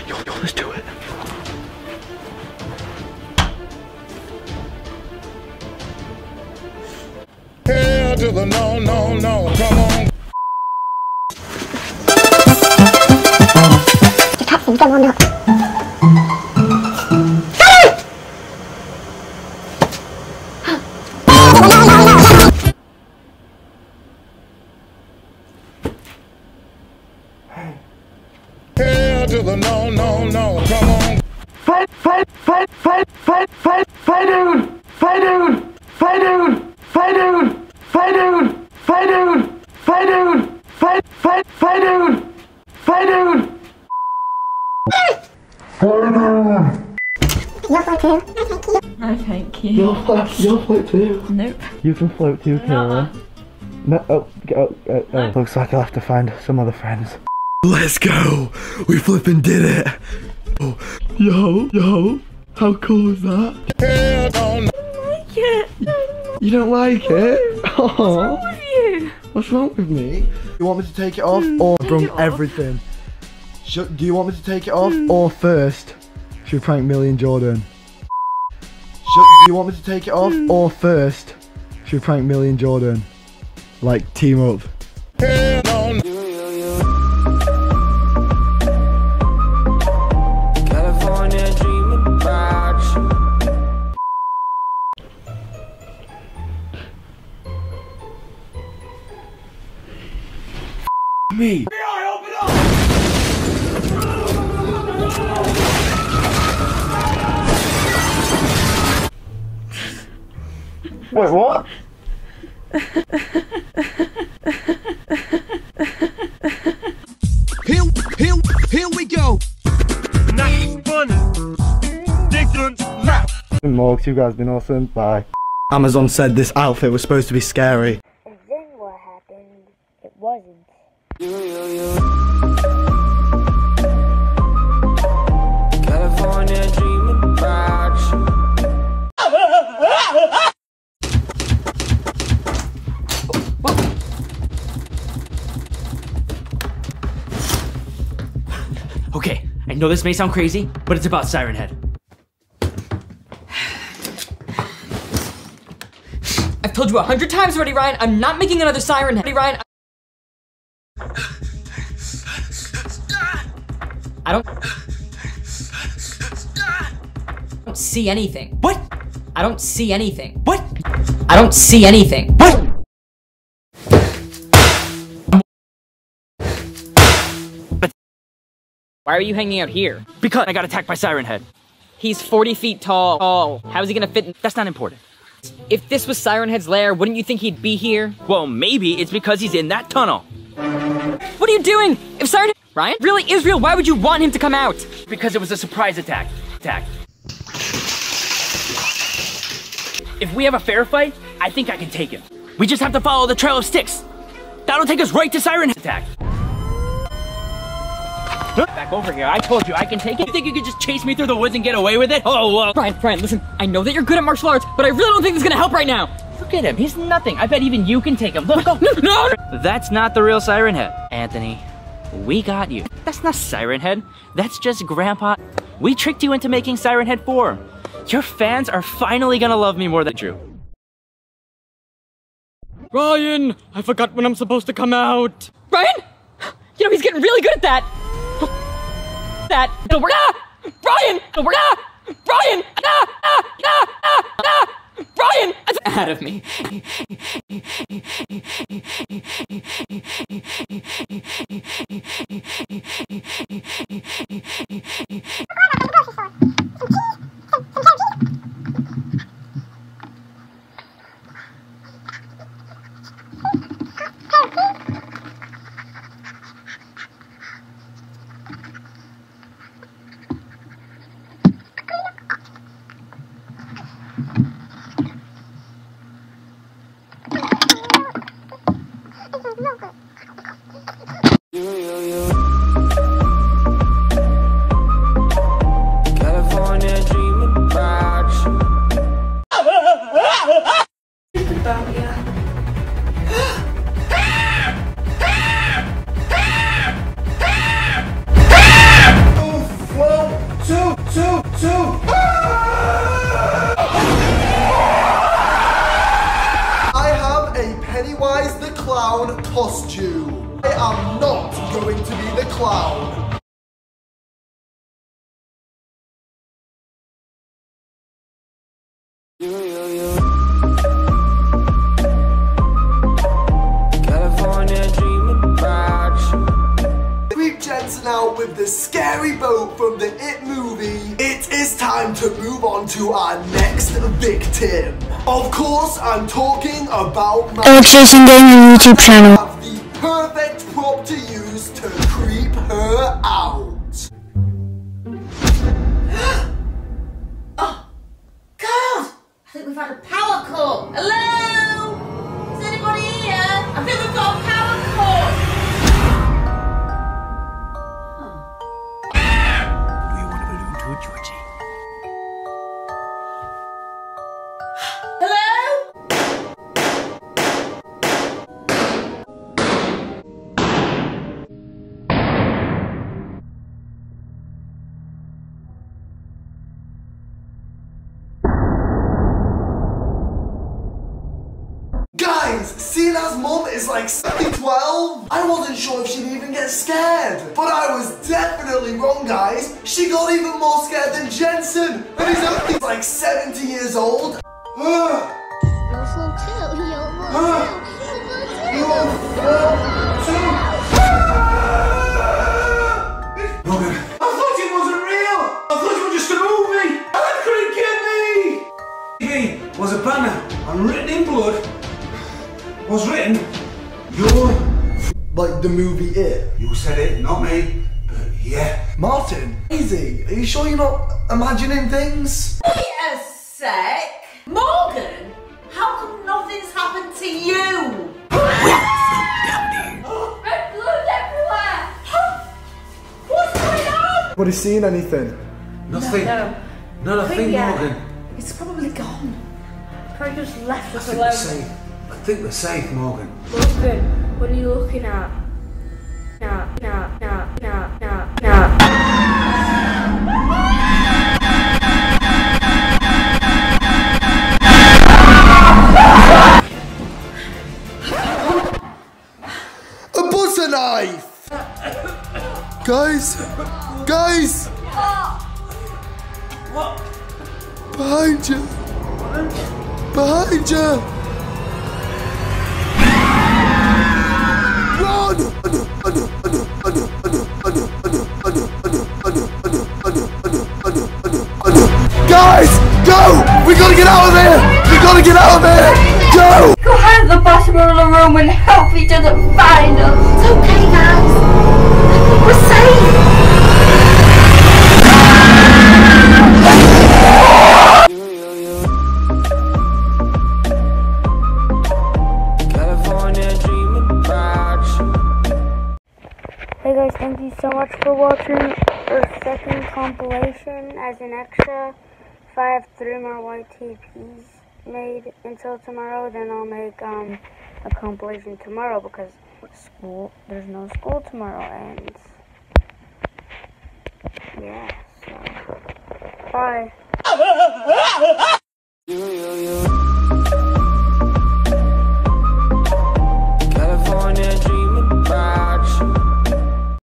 Yo, let's do it. Hell to the no, no, no. Come on. Come on up. Hell to the no, no, no. Come on. Fight, dude! Fight, dude! No, thank you. You'll float too. Nope. You can float too, Kara. No, oh. Looks like I'll have to find some other friends. Let's go! We flippin' did it! Oh, yo, how cool is that? Hell no. I don't like it. You don't like it? What's wrong with you? What's wrong with me? You want me to take it off or from everything? Do you want me to take it off or first should we prank Millie and Jordan? Do you want me to take it off or first should we prank Millie and Jordan? Like team up. Hell no. California dreaming about you. Me. Wait, what? Here we go. Not funny. Different. Morgz, you guys been awesome. Bye. Amazon said this outfit was supposed to be scary. And then what happened? It wasn't. California dreaming about you. Okay, I know this may sound crazy, but it's about Siren Head. I've told you 100 times already, Ryan, I'm not making another Siren Head. Ryan, I don't see anything. What? I don't see anything. What? I don't see anything. What? Why are you hanging out here? Because I got attacked by Siren Head. He's 40 feet tall. How's he gonna fit in? That's not important. If this was Siren Head's lair, wouldn't you think he'd be here? Well, maybe it's because he's in that tunnel. What are you doing? If Siren Head Ryan really is real, why would you want him to come out? Because it was a surprise attack. If we have a fair fight, I think I can take him. We just have to follow the trail of sticks. That'll take us right to Siren Head's attack. Back over here. I told you I can take it. You think you could just chase me through the woods and get away with it? Oh, Brian, listen. I know that you're good at martial arts, but I really don't think this is gonna help right now. Look at him. He's nothing. I bet even you can take him. Look, go. No! That's not the real Siren Head. Anthony, we got you. That's not Siren Head. That's just Grandpa. We tricked you into making Siren Head 4. Your fans are finally gonna love me more than Drew. Ryan, I forgot when I'm supposed to come out. Ryan? You know, he's getting really good at that. Brian! Brian! Brian! Out of me. I have a Pennywise the Clown costume. I am not going to be the clown. California dreaming about you. We've Jensen out with the scary boat from the It movie. It is time to move on to our next victim. Of course, I'm talking about my Jason Gaming YouTube channel. have the perfect prop to use to creep her out. Oh, God! I think we've had a power cut. Hello? Is anybody here? I think we've got a power cut. Do you want a balloon too, Georgie? Hello? Guys, seeing as mum is like 12, I wasn't sure if she'd even get scared. But I was definitely wrong, guys. She got even more scared than Jensen. And he's only like 70 years old. Morgan, I thought it wasn't real! I thought it was just a movie! That couldn't get me! TV was a banner and written in blood was written, "You're..." Like the movie It. You said it, not me, but yeah. Martin, easy. Are you sure you're not imagining things? Wait a sec. Morgan, how come nothing's happened to you? Red blood everywhere. What's going on? Nobody seen anything? Nothing. No. Not a thing, Morgan. It's probably gone. Probably just left I us think we're alone. safe. I think we're safe, Morgan. Logan, what are you looking at? Nah. A butter knife! Guys! Guys! What? Behind you! Behind you! Run! Guys! Go! We gotta get out of here! We gotta get out of here! Go! Go hide at the bottom of the room and help each other find us. It's okay, guys. We're safe. California dreaming about you. Hey guys, thank you so much for watching our second compilation as an extra. If I have 3 more YTPs made until tomorrow, then I'll make a compilation tomorrow because there's no school tomorrow, and yeah, so bye.